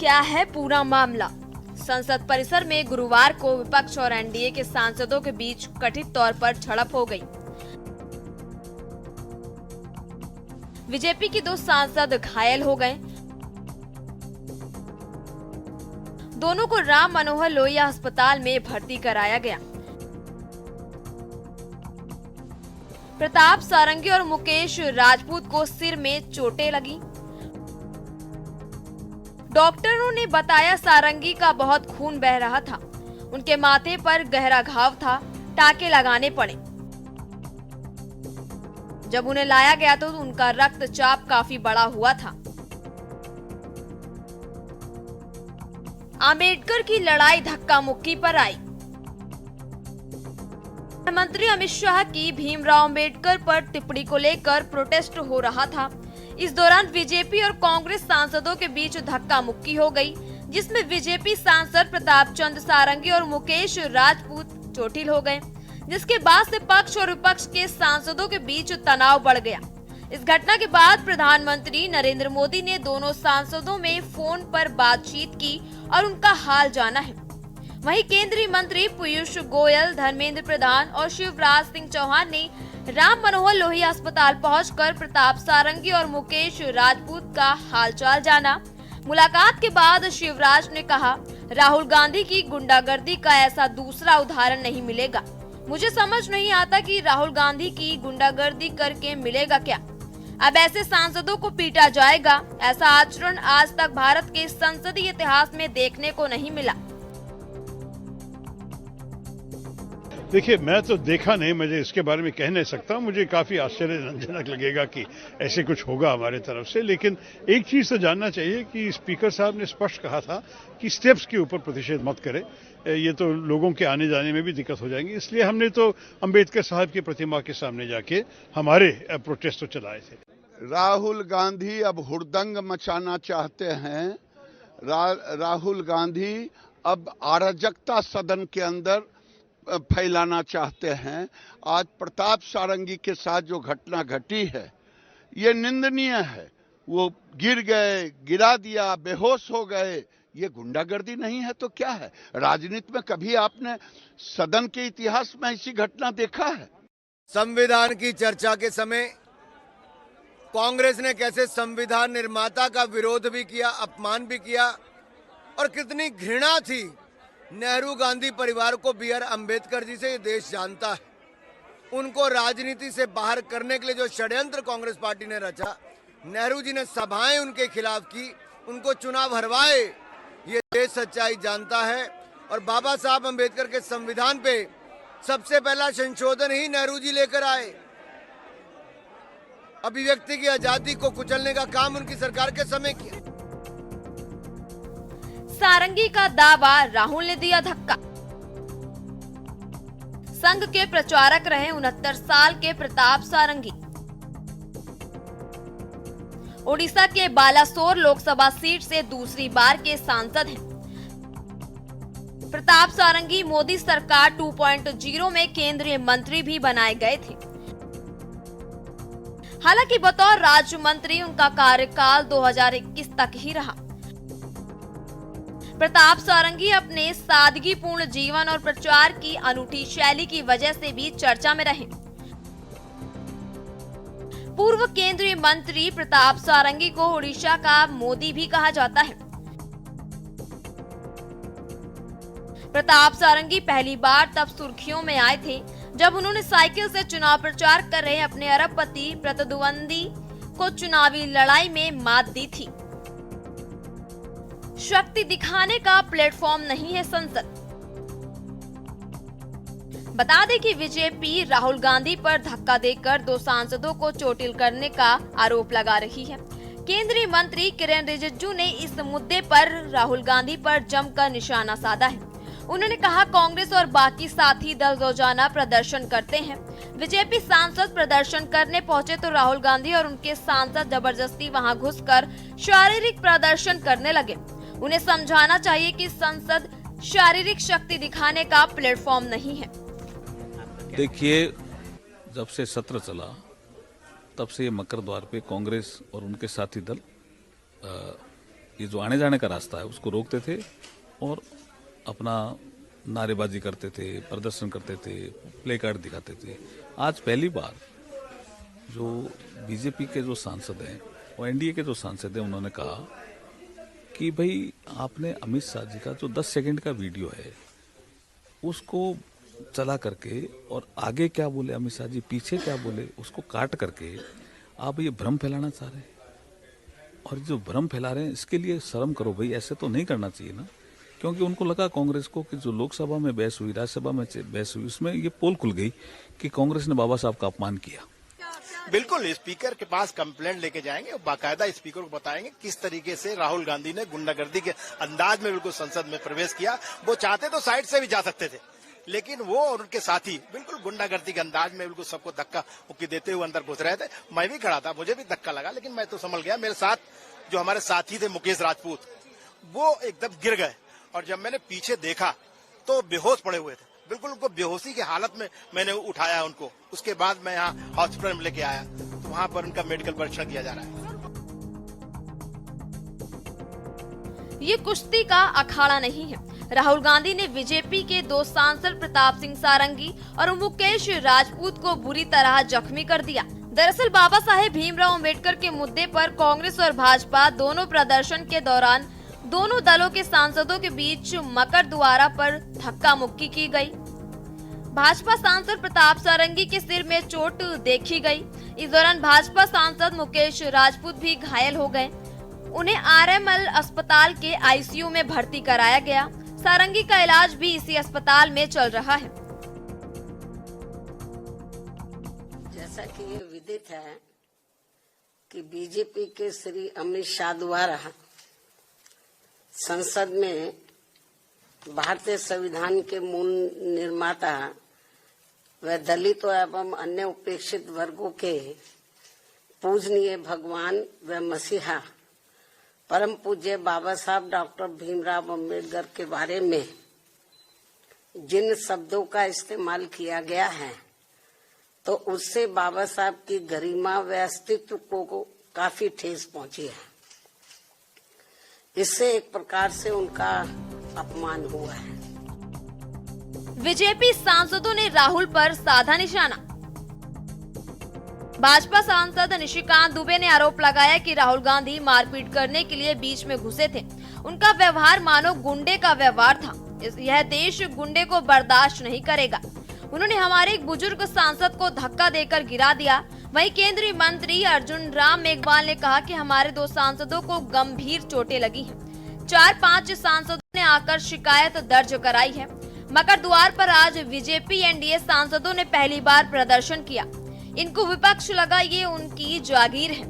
क्या है पूरा मामला? संसद परिसर में गुरुवार को विपक्ष और एनडीए के सांसदों के बीच कथित तौर पर झड़प हो गई। बीजेपी के 2 सांसद घायल हो गए। दोनों को राम मनोहर लोहिया अस्पताल में भर्ती कराया गया। प्रताप सारंगी और मुकेश राजपूत को सिर में चोटें लगी। डॉक्टरों ने बताया सारंगी का बहुत खून बह रहा था। उनके माथे पर गहरा घाव था, टाके लगाने पड़े। जब उन्हें लाया गया तो उनका रक्तचाप काफी बढ़ा हुआ था। अंबेडकर की लड़ाई धक्का मुक्की पर आई। मंत्री अमित शाह की भीमराव अंबेडकर पर टिप्पणी को लेकर प्रोटेस्ट हो रहा था। इस दौरान बीजेपी और कांग्रेस सांसदों के बीच धक्का मुक्की हो गई, जिसमें बीजेपी सांसद प्रताप चंद्र सारंगी और मुकेश राजपूत चोटिल हो गए, जिसके बाद से पक्ष और विपक्ष के सांसदों के बीच तनाव बढ़ गया। इस घटना के बाद प्रधानमंत्री नरेंद्र मोदी ने दोनों सांसदों में फोन पर बातचीत की और उनका हाल जाना है। वहीं केंद्रीय मंत्री पीयूष गोयल, धर्मेंद्र प्रधान और शिवराज सिंह चौहान ने राम मनोहर लोहिया अस्पताल पहुंचकर प्रताप सारंगी और मुकेश राजपूत का हालचाल जाना। मुलाकात के बाद शिवराज ने कहा, राहुल गांधी की गुंडागर्दी का ऐसा दूसरा उदाहरण नहीं मिलेगा। मुझे समझ नहीं आता कि राहुल गांधी की गुंडागर्दी करके मिलेगा क्या। अब ऐसे सांसदों को पीटा जाएगा। ऐसा आचरण आज तक भारत के संसदीय इतिहास में देखने को नहीं मिला। देखिए, मैं तो देखा नहीं, मुझे इसके बारे में कह नहीं सकता। मुझे काफ़ी आश्चर्यजनक लगेगा कि ऐसे कुछ होगा हमारे तरफ से। लेकिन एक चीज़ तो जानना चाहिए कि स्पीकर साहब ने स्पष्ट कहा था कि स्टेप्स के ऊपर प्रतिषेध मत करें, ये तो लोगों के आने जाने में भी दिक्कत हो जाएंगी। इसलिए हमने तो अंबेडकर साहब की प्रतिमा के सामने जाके हमारे प्रोटेस्ट तो चलाए थे। राहुल गांधी अब हुड़दंग मचाना चाहते हैं। राहुल गांधी अब अराजकता सदन के अंदर फैलाना चाहते हैं। आज प्रताप सारंगी के साथ जो घटना घटी है ये निंदनीय है। वो गिर गए, गिरा दिया, बेहोश हो गए। ये गुंडागर्दी नहीं है तो क्या है? राजनीति में कभी आपने सदन के इतिहास में ऐसी घटना देखा है? संविधान की चर्चा के समय कांग्रेस ने कैसे संविधान निर्माता का विरोध भी किया, अपमान भी किया, और कितनी घृणा थी नेहरू गांधी परिवार को। B.R. अम्बेडकर जी से ये देश जानता है। उनको राजनीति से बाहर करने के लिए जो षड्यंत्र कांग्रेस पार्टी ने रचा, नेहरू जी ने सभाएं उनके खिलाफ की, उनको चुनाव हरवाए, ये देश सच्चाई जानता है। और बाबा साहब अम्बेडकर के संविधान पे सबसे पहला संशोधन ही नेहरू जी लेकर आए। अभिव्यक्ति की आजादी को कुचलने का काम उनकी सरकार के समय किया। सारंगी का दावा, राहुल ने दिया धक्का। संघ के प्रचारक रहे 69 साल के प्रताप सारंगी ओडिशा के बालासोर लोकसभा सीट से दूसरी बार के सांसद हैं। प्रताप सारंगी मोदी सरकार 2.0 में केंद्रीय मंत्री भी बनाए गए थे। हालांकि बतौर राज्य मंत्री उनका कार्यकाल 2021 तक ही रहा। प्रताप सारंगी अपने सादगीपूर्ण जीवन और प्रचार की अनूठी शैली की वजह से भी चर्चा में रहे। पूर्व केंद्रीय मंत्री प्रताप सारंगी को ओडिशा का मोदी भी कहा जाता है। प्रताप सारंगी पहली बार तब सुर्खियों में आए थे जब उन्होंने साइकिल से चुनाव प्रचार कर रहे अपने अरबपति प्रतिद्वंदी को चुनावी लड़ाई में मात दी थी। शक्ति दिखाने का प्लेटफॉर्म नहीं है संसद। बता दें कि बीजेपी राहुल गांधी पर धक्का देकर 2 सांसदों को चोटिल करने का आरोप लगा रही है। केंद्रीय मंत्री किरेन रिजिजू ने इस मुद्दे पर राहुल गांधी पर जमकर निशाना साधा है। उन्होंने कहा, कांग्रेस और बाकी साथी दल रोजाना प्रदर्शन करते हैं। बीजेपी सांसद प्रदर्शन करने पहुंचे तो राहुल गांधी और उनके सांसद जबरदस्ती वहां घुसकर शारीरिक प्रदर्शन करने लगे। उन्हें समझाना चाहिए कि संसद शारीरिक शक्ति दिखाने का प्लेटफॉर्म नहीं है। देखिए, जब से सत्र चला तब से ये मकर द्वार पे कांग्रेस और उनके साथी दल ये जो आने जाने का रास्ता है उसको रोकते थे और अपना नारेबाजी करते थे, प्रदर्शन करते थे, प्ले कार्ड दिखाते थे। आज पहली बार जो बीजेपी के जो सांसद हैं और एनडीए के जो सांसद हैं उन्होंने कहा कि भाई आपने अमित शाह जी का जो 10 सेकंड का वीडियो है उसको चला करके और आगे क्या बोले अमित शाह जी, पीछे क्या बोले, उसको काट करके आप ये भ्रम फैलाना चाह रहे हैं। और जो भ्रम फैला रहे हैं इसके लिए शर्म करो भाई, ऐसे तो नहीं करना चाहिए ना। क्योंकि उनको लगा कांग्रेस को कि जो लोकसभा में बहस हुई, राज्यसभा में बहस हुई, उसमें ये पोल खुल गई कि कांग्रेस ने बाबा साहब का अपमान किया। बिल्कुल स्पीकर के पास कंप्लेंट लेके जाएंगे और बाकायदा स्पीकर को बताएंगे किस तरीके से राहुल गांधी ने गुंडागर्दी के अंदाज में बिल्कुल संसद में प्रवेश किया। वो चाहते तो साइड से भी जा सकते थे, लेकिन वो और उनके साथी बिल्कुल गुंडागर्दी के अंदाज में बिल्कुल सबको धक्का मुक्की देते हुए अंदर घुस रहे थे। मैं भी खड़ा था, मुझे भी धक्का लगा, लेकिन मैं तो संभल गया। मेरे साथ जो हमारे साथी थे मुकेश राजपूत, वो एकदम गिर गए और जब मैंने पीछे देखा तो बेहोश पड़े हुए थे। बिल्कुल उनको बेहोशी की हालत में मैंने उठाया उनको। उसके बाद मैं यहाँ हॉस्पिटल में लेके आया तो वहां पर उनका मेडिकल परीक्षण किया जा रहा है। ये कुश्ती का अखाड़ा नहीं है। राहुल गांधी ने बीजेपी के 2 सांसद प्रताप सिंह सारंगी और मुकेश राजपूत को बुरी तरह जख्मी कर दिया। दरअसल बाबा साहेब भीमराव अम्बेडकर के मुद्दे पर कांग्रेस और भाजपा दोनों प्रदर्शन के दौरान दोनों दलों के सांसदों के बीच मकर द्वारा पर धक्का मुक्की की गई। भाजपा सांसद प्रताप सारंगी के सिर में चोट देखी गई। इस दौरान भाजपा सांसद मुकेश राजपूत भी घायल हो गए। उन्हें आरएमएल अस्पताल के आईसीयू में भर्ती कराया गया। सारंगी का इलाज भी इसी अस्पताल में चल रहा है। जैसा कि ये विदित है कि बीजेपी के श्री अमित शाह द्वारा संसद में भारतीय संविधान के मूल निर्माता व दलितों एवं अन्य उपेक्षित वर्गों के पूजनीय भगवान व मसीहा परम पूज्य बाबा साहब डॉक्टर भीमराव अम्बेडकर के बारे में जिन शब्दों का इस्तेमाल किया गया है तो उससे बाबा साहब की गरिमा व अस्तित्व को काफी ठेस पहुंची है। इससे एक प्रकार से उनका अपमान हुआ है। बीजेपी सांसदों ने राहुल पर साधा निशाना। भाजपा सांसद निशिकांत दुबे ने आरोप लगाया कि राहुल गांधी मारपीट करने के लिए बीच में घुसे थे। उनका व्यवहार मानो गुंडे का व्यवहार था। यह देश गुंडे को बर्दाश्त नहीं करेगा। उन्होंने हमारे एक बुजुर्ग सांसद को धक्का देकर गिरा दिया। वहीं केंद्रीय मंत्री अर्जुन राम मेघवाल ने कहा कि हमारे 2 सांसदों को गंभीर चोटें लगी हैं। 4-5 सांसदों ने आकर शिकायत दर्ज कराई है। मकर द्वार पर आज बीजेपी एनडीए सांसदों ने पहली बार प्रदर्शन किया। इनको विपक्ष लगा ये उनकी जागीर है,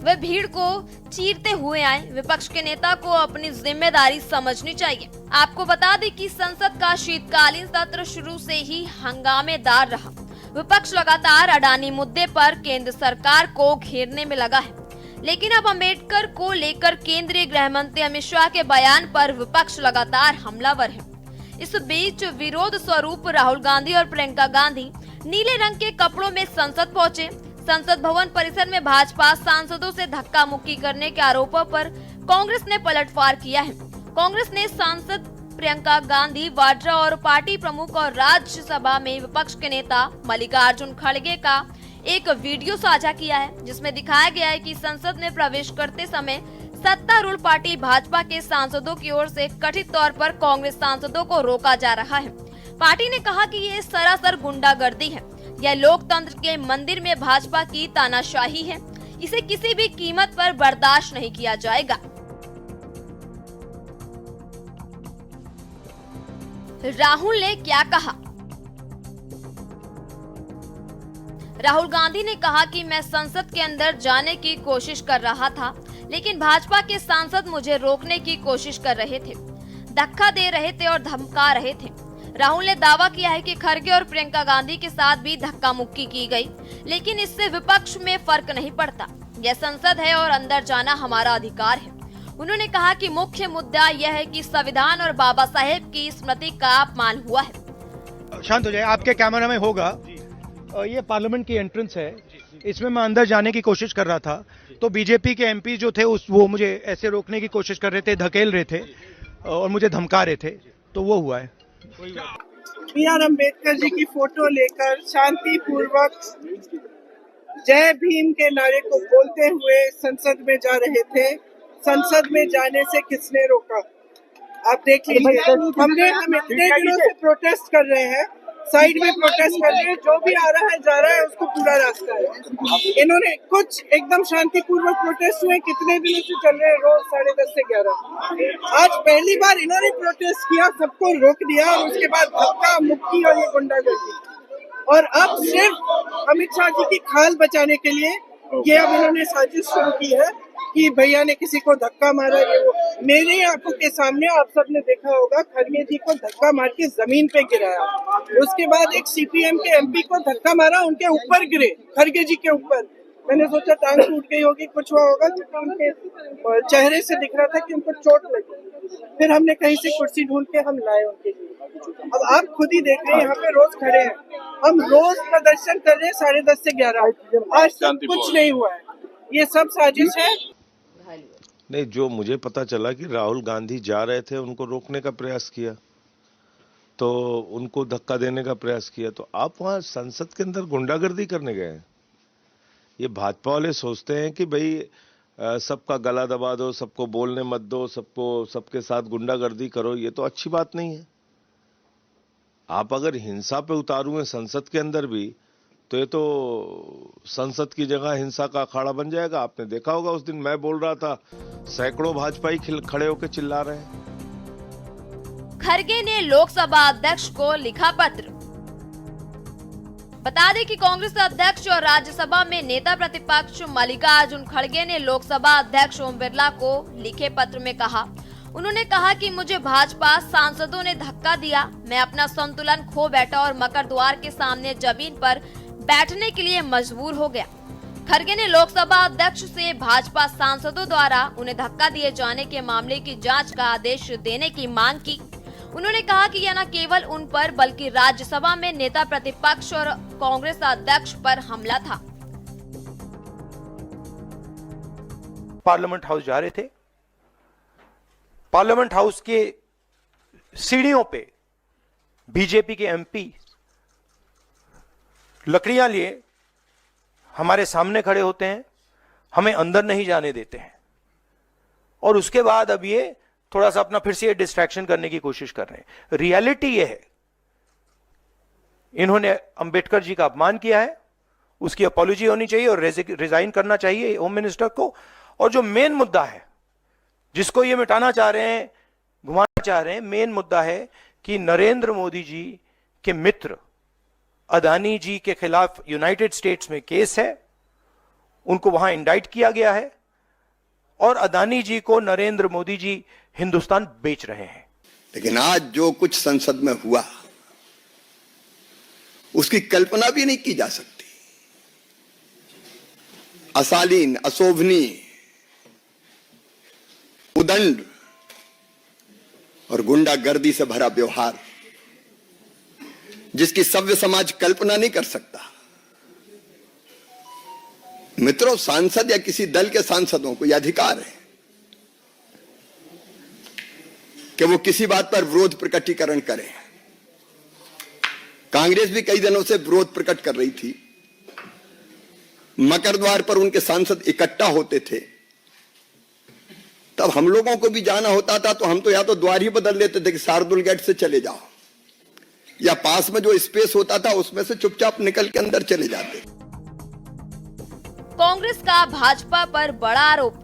वे भीड़ को चीरते हुए आए। विपक्ष के नेता को अपनी जिम्मेदारी समझनी चाहिए। आपको बता दें कि संसद का शीतकालीन सत्र शुरू से ही हंगामेदार रहा। विपक्ष लगातार अडानी मुद्दे पर केंद्र सरकार को घेरने में लगा है, लेकिन अब अम्बेडकर को लेकर केंद्रीय गृह मंत्री अमित शाह के बयान पर विपक्ष लगातार हमलावर है। इस बीच विरोध स्वरूप राहुल गांधी और प्रियंका गांधी नीले रंग के कपड़ों में संसद पहुंचे। संसद भवन परिसर में भाजपा सांसदों से धक्का मुक्की करने के आरोपों पर कांग्रेस ने पलटवार किया है। कांग्रेस ने सांसद प्रियंका गांधी वाड्रा और पार्टी प्रमुख और राज्यसभा में विपक्ष के नेता मल्लिकार्जुन खड़गे का एक वीडियो साझा किया है, जिसमें दिखाया गया है कि संसद में प्रवेश करते समय सत्तारूढ़ पार्टी भाजपा के सांसदों की ओर से कथित तौर पर कांग्रेस सांसदों को रोका जा रहा है। पार्टी ने कहा कि ये सरासर गुंडागर्दी है। यह लोकतंत्र के मंदिर में भाजपा की तानाशाही है। इसे किसी भी कीमत पर बर्दाश्त नहीं किया जाएगा। राहुल ने क्या कहा? राहुल गांधी ने कहा कि मैं संसद के अंदर जाने की कोशिश कर रहा था, लेकिन भाजपा के सांसद मुझे रोकने की कोशिश कर रहे थे, धक्का दे रहे थे और धमका रहे थे। राहुल ने दावा किया है कि खड़गे और प्रियंका गांधी के साथ भी धक्का मुक्की की गई, लेकिन इससे विपक्ष में फर्क नहीं पड़ता। यह संसद है और अंदर जाना हमारा अधिकार है। उन्होंने कहा कि मुख्य मुद्दा यह है कि संविधान और बाबा साहेब की स्मृति का अपमान हुआ है। शांत हो जाए, आपके कैमरा में होगा। ये पार्लियामेंट की एंट्रेंस है, इसमें मैं अंदर जाने की कोशिश कर रहा था, तो बीजेपी के एमपी जो थे वो मुझे ऐसे रोकने की कोशिश कर रहे थे, धकेल रहे थे और मुझे धमका रहे थे, तो वो हुआ है। B.R. अम्बेडकर जी की फोटो लेकर शांतिपूर्वक जय भीम के नारे को बोलते हुए संसद में जा रहे थे। संसद में जाने से किसने रोका? आप देख लीजिए, हम इतने दिनों से प्रोटेस्ट कर रहे हैं, साइड में प्रोटेस्ट कर रहे हैं, जो भी आ रहा है जा रहा है, उसको पूरा रास्ता है। इन्होंने कुछ एकदम शांतिपूर्वक प्रोटेस्ट हुए, कितने दिनों से चल रहे हैं, रोज 10:30 से 11। आज पहली बार इन्होंने प्रोटेस्ट किया, सबको रोक दिया और उसके बाद धक्का मुक्की और ये गुंडागर्दी। और अब सिर्फ अमित शाह जी की खाल बचाने के लिए ये अब इन्होंने साजिश शुरू की है कि भैया ने किसी को धक्का मारा, ये वो। मेरी आंखों के सामने आप सबने देखा होगा, खड़गे जी को धक्का मार के जमीन पे गिराया, उसके बाद एक सीपीएम के एमपी को धक्का मारा, उनके ऊपर गिरे, खड़गे जी के ऊपर। मैंने सोचा टांग टूट गई होगी, कुछ हुआ होगा, क्योंकि उनके चेहरे से दिख रहा था कि उनको चोट लगी। फिर हमने कहीं से कुर्सी ढूंढ के हम लाए उनके लिए। अब आप खुद ही देख रहे हैं, यहाँ पे रोज खड़े हैं, हम रोज प्रदर्शन कर रहे हैं 10:30 से 11। आज तक कुछ नहीं हुआ है, ये सब साजिश है। नहीं, जो मुझे पता चला कि राहुल गांधी जा रहे थे, उनको रोकने का प्रयास किया, तो उनको धक्का देने का प्रयास किया, तो आप वहां संसद के अंदर गुंडागर्दी करने गए हैं। ये भाजपा वाले सोचते हैं कि भाई सबका गला दबा दो, सबको बोलने मत दो, सबके साथ गुंडागर्दी करो, ये तो अच्छी बात नहीं है। आप अगर हिंसा पे उतारू हैं संसद के अंदर भी, तो ये तो संसद की जगह हिंसा का अखाड़ा बन जाएगा। आपने देखा होगा उस दिन मैं बोल रहा था, सैकड़ों भाजपाई खड़े होकर चिल्ला रहे हैं। खड़गे ने लोकसभा अध्यक्ष को लिखा पत्र। बता दें कि कांग्रेस अध्यक्ष और राज्यसभा में नेता प्रतिपक्ष मल्लिकार्जुन खड़गे ने लोकसभा अध्यक्ष ओम बिरला को लिखे पत्र में कहा, उन्होंने कहा कि मुझे भाजपा सांसदों ने धक्का दिया, मैं अपना संतुलन खो बैठा और मकर द्वार के सामने जमीन पर बैठने के लिए मजबूर हो गया। खड़गे ने लोकसभा अध्यक्ष से भाजपा सांसदों द्वारा उन्हें धक्का दिए जाने के मामले की जांच का आदेश देने की मांग की। उन्होंने कहा कि यह न केवल उन पर बल्कि राज्यसभा में नेता प्रतिपक्ष और कांग्रेस अध्यक्ष पर हमला था। पार्लियामेंट हाउस जा रहे थे, पार्लियामेंट हाउस के सीढ़ियों पे बीजेपी के एमपी लकड़ियां लिए हमारे सामने खड़े होते हैं, हमें अंदर नहीं जाने देते हैं, और उसके बाद अब ये थोड़ा सा अपना फिर से डिस्ट्रैक्शन करने की कोशिश कर रहे हैं। रियलिटी ये है, इन्होंने अंबेडकर जी का अपमान किया है, उसकी अपॉलॉजी होनी चाहिए और रिजाइन करना चाहिए होम मिनिस्टर को। और जो मेन मुद्दा है जिसको ये मिटाना चाह रहे हैं, घुमाना चाह रहे हैं, मेन मुद्दा है कि नरेंद्र मोदी जी के मित्र अदानी जी के खिलाफ यूनाइटेड स्टेट्स में केस है, उनको वहां इंडाइट किया गया है, और अदानी जी को नरेंद्र मोदी जी हिंदुस्तान बेच रहे हैं। लेकिन आज जो कुछ संसद में हुआ उसकी कल्पना भी नहीं की जा सकती। अशालीन, अशोभनीय, उदंड और गुंडागर्दी से भरा व्यवहार जिसकी सभ्य समाज कल्पना नहीं कर सकता। मित्रों, सांसद या किसी दल के सांसदों को यह अधिकार है कि वो किसी बात पर विरोध प्रकटीकरण करें। कांग्रेस भी कई दिनों से विरोध प्रकट कर रही थी। मकर द्वार पर उनके सांसद इकट्ठा होते थे, तब हम लोगों को भी जाना होता था, तो हम तो या तो द्वार ही बदल लेते थे कि शार्दुल गेट से चले जाओ, या पास में जो स्पेस होता था उसमें से चुपचाप निकल के अंदर चले जाते। कांग्रेस का भाजपा पर बड़ा आरोप।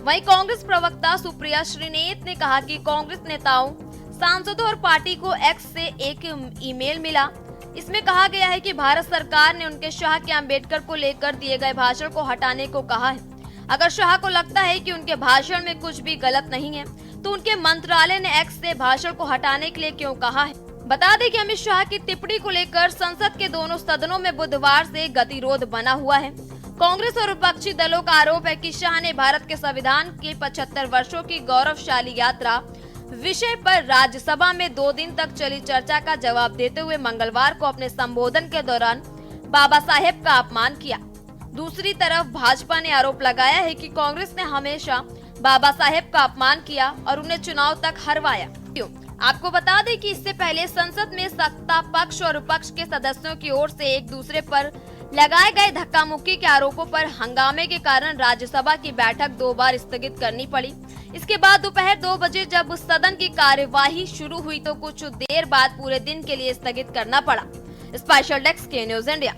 वहीं कांग्रेस प्रवक्ता सुप्रिया श्रीनेत ने कहा कि कांग्रेस नेताओं, सांसदों और पार्टी को एक्स से एक ईमेल मिला। इसमें कहा गया है कि भारत सरकार ने उनके शाह के अंबेडकर को लेकर दिए गए भाषण को हटाने को कहा है। अगर शाह को लगता है कि उनके भाषण में कुछ भी गलत नहीं है, तो उनके मंत्रालय ने एक्स से भाषण को हटाने के लिए क्यों कहा है। बता दें कि अमित शाह की टिप्पणी को लेकर संसद के दोनों सदनों में बुधवार से गतिरोध बना हुआ है। कांग्रेस और विपक्षी दलों का आरोप है कि शाह ने भारत के संविधान की 75 वर्षों की गौरवशाली यात्रा विषय पर राज्यसभा में 2 दिन तक चली चर्चा का जवाब देते हुए मंगलवार को अपने संबोधन के दौरान बाबा साहेब का अपमान किया। दूसरी तरफ भाजपा ने आरोप लगाया है कि कांग्रेस ने हमेशा बाबा साहेब का अपमान किया और उन्हें चुनाव तक हरवाया। क्यों? आपको बता दें कि इससे पहले संसद में सत्ता पक्ष और विपक्ष के सदस्यों की ओर से एक दूसरे पर लगाए गए धक्का मुक्की के आरोपों पर हंगामे के कारण राज्यसभा की बैठक 2 बार स्थगित करनी पड़ी। इसके बाद दोपहर 2 बजे जब सदन की कार्यवाही शुरू हुई तो कुछ देर बाद पूरे दिन के लिए स्थगित करना पड़ा। स्पेशल डेस्क के न्यूज इंडिया।